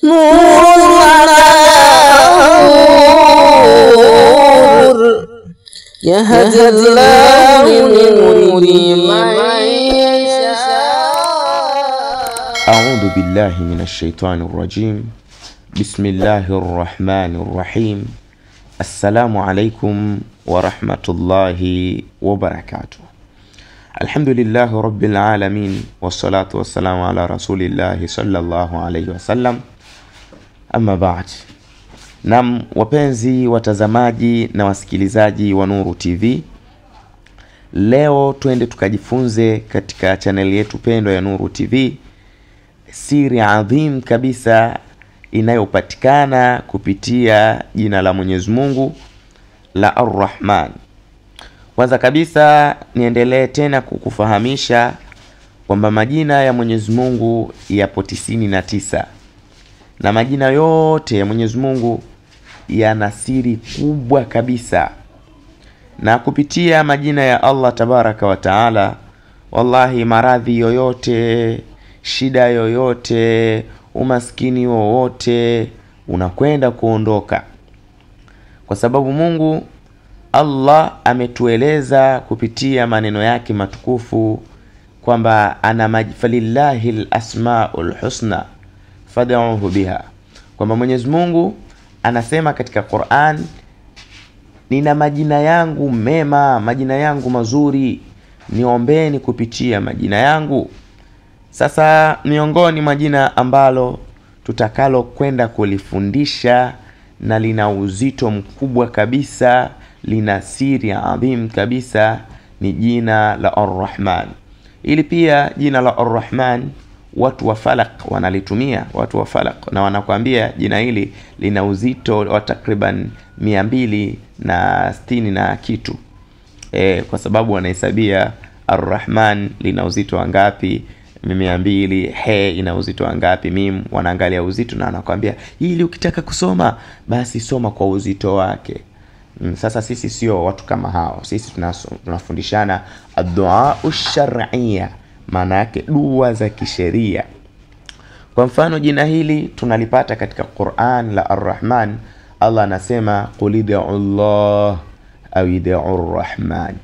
نور يهدي الله لنوره من يشاء. أعوذ بالله من الشيطان الرجيم. بسم الله الرحمن الرحيم. السلام عليكم ورحمة الله وبركاته. الحمد لله رب العالمين، والصلاة والسلام على رسول الله صلى الله عليه وسلم. Amma baad. Naam, wapenzi watazamaji na wasikilizaji wa Nuru TV, leo twende tukajifunze katika channel yetu pendwa ya Nuru TV siri adhim kabisa inayopatikana kupitia jina la Mwenyezi Mungu la Ar-Rahman. Kwanza kabisa niendelee tena kukufahamisha kwamba majina ya Mwenyezi Mungu yapo 99 na majina yote ya Mwenyezi Mungu yana siri kubwa kabisa. Na kupitia majina ya Allah tabaraka wa taala, wallahi maradhi yoyote, shida yoyote, umaskini wowote unakwenda kuondoka, kwa sababu Mungu Allah ametueleza kupitia maneno yake matukufu kwamba ana majfalillahi al-asmaul husna fad'uhu biha, kwamba Mwenyezi Mungu anasema katika Qur'an, nina majina yangu mema, majina yangu mazuri, niombeni kupitia majina yangu. Sasa miongoni majina ambalo tutakalo kwenda kulifundisha na lina uzito mkubwa kabisa, lina siri adhim kabisa, ni jina la Ar-Rahman. Ili pia jina la Ar-Rahman watu wa falak wanalitumia, watu wa falak, na wanakuambia jina hili lina uzito wa takriban 260 na kitu. Kwa sababu wanahesabia Ar-Rahman lina uzito wangapi, 200, he ina uzito wangapi, mim wanaangalia uzito na wanakuambia ili ukitaka kusoma basi soma kwa uzito wake. Sasa sisi sio watu kama hao. Sisi tunafundishana ad-du'a ash-shar'iyya, maana yake dua za kisheria. Kwa mfano jina hili tunalipata katika Qur'an la Ar-Rahman. Allah anasema qul ud'u Allah au ud'u Ar-Rahman,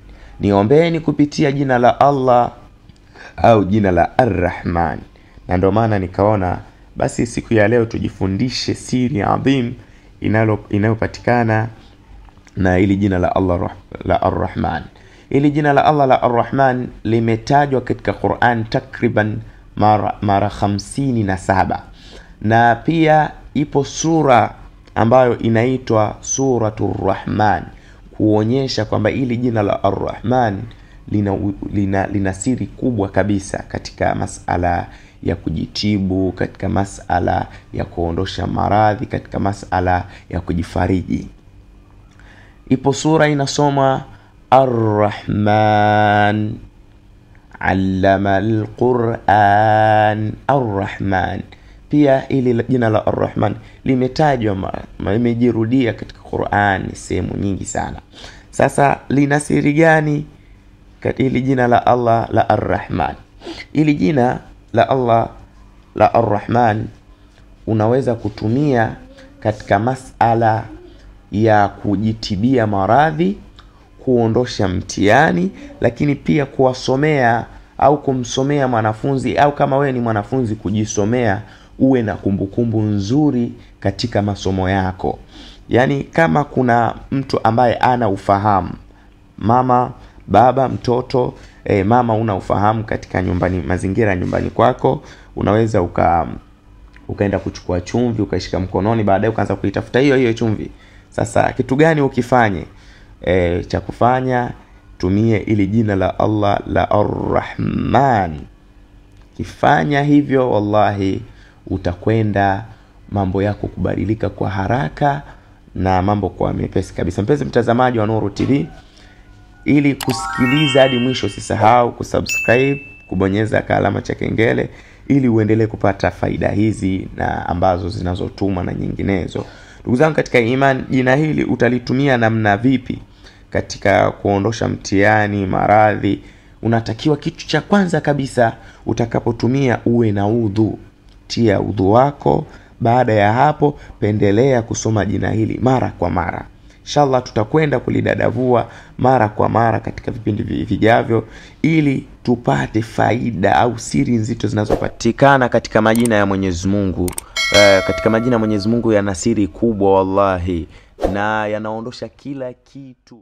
niombeni kupitia jina la Allah au jina la Ar-Rahman. Na ndio maana nikaona basi siku ya leo tujifundishe siri adhim inayopatikana na ili jina la Allah la Ar-Rahman. Ili jina la Allah la Ar-Rahman limetajwa katika Qur'an takriban mara 57, na pia ipo sura ambayo inaitwa Suratul Rahman, kuonyesha kwamba ili jina la Ar-Rahman lina siri kubwa kabisa katika masala ya kujitibu, katika masala ya kuondosha maradhi, katika masala ya kujifariji. Ipo sura inasoma Ar-Rahman allama al-Qur'an. Ar-Rahman pia ili jina la Ar-Rahman limetajwa, limejirudia katika Qur'an sehemu nyingi sana. Sasa lina siri gani ili jina la Allah la Ar-Rahman? Ili jina la Allah la Ar-Rahman unaweza kutumia katika masala ya kujitibia maradhi, kuondosha mtihani, lakini pia kuwasomea au kumsomea mwanafunzi, au kama wewe ni mwanafunzi kujisomea, uwe na kumbukumbu nzuri katika masomo yako. Yani kama kuna mtu ambaye ana ufahamu, mama, baba, mtoto, mama una ufahamu katika nyumbani, mazingira nyumbani kwako, unaweza ukaenda kuchukua chumvi ukashika mkononi, baadaye ukaanza kuitafuta hiyo chumvi. Sasa kitu gani ukifanye? Cha kufanya, tumie ili jina la Allah la Ar-Rahman. Kifanya hivyo, wallahi utakwenda mambo yako kubadilika kwa haraka na mambo kwa mepesi kabisa. Mpenzi mtazamaji wa Nuru TV, ili kusikiliza hadi mwisho usisahau kusubscribe, kubonyeza alama cha kengele ili uendelee kupata faida hizi na ambazo zinazotumwa na nyinginezo. Ndugu zangu katika imani, jina hili utalitumia namna vipi katika kuondosha mtihani, maradhi? Unatakiwa kitu cha kwanza kabisa utakapotumia uwe na udhu. Tia udhu wako, Baada ya hapo, pendelea kusoma jina hili mara kwa mara. Inshallah tutakwenda kulidadavua mara kwa mara katika vipindi vijavyo, ili tupate faida au siri nzito zinazopatikana katika majina ya Mwenyezi Mungu. Katika majina ya Mwenyezi Mungu yana siri kubwa wallahi, na yanaondosha kila kitu.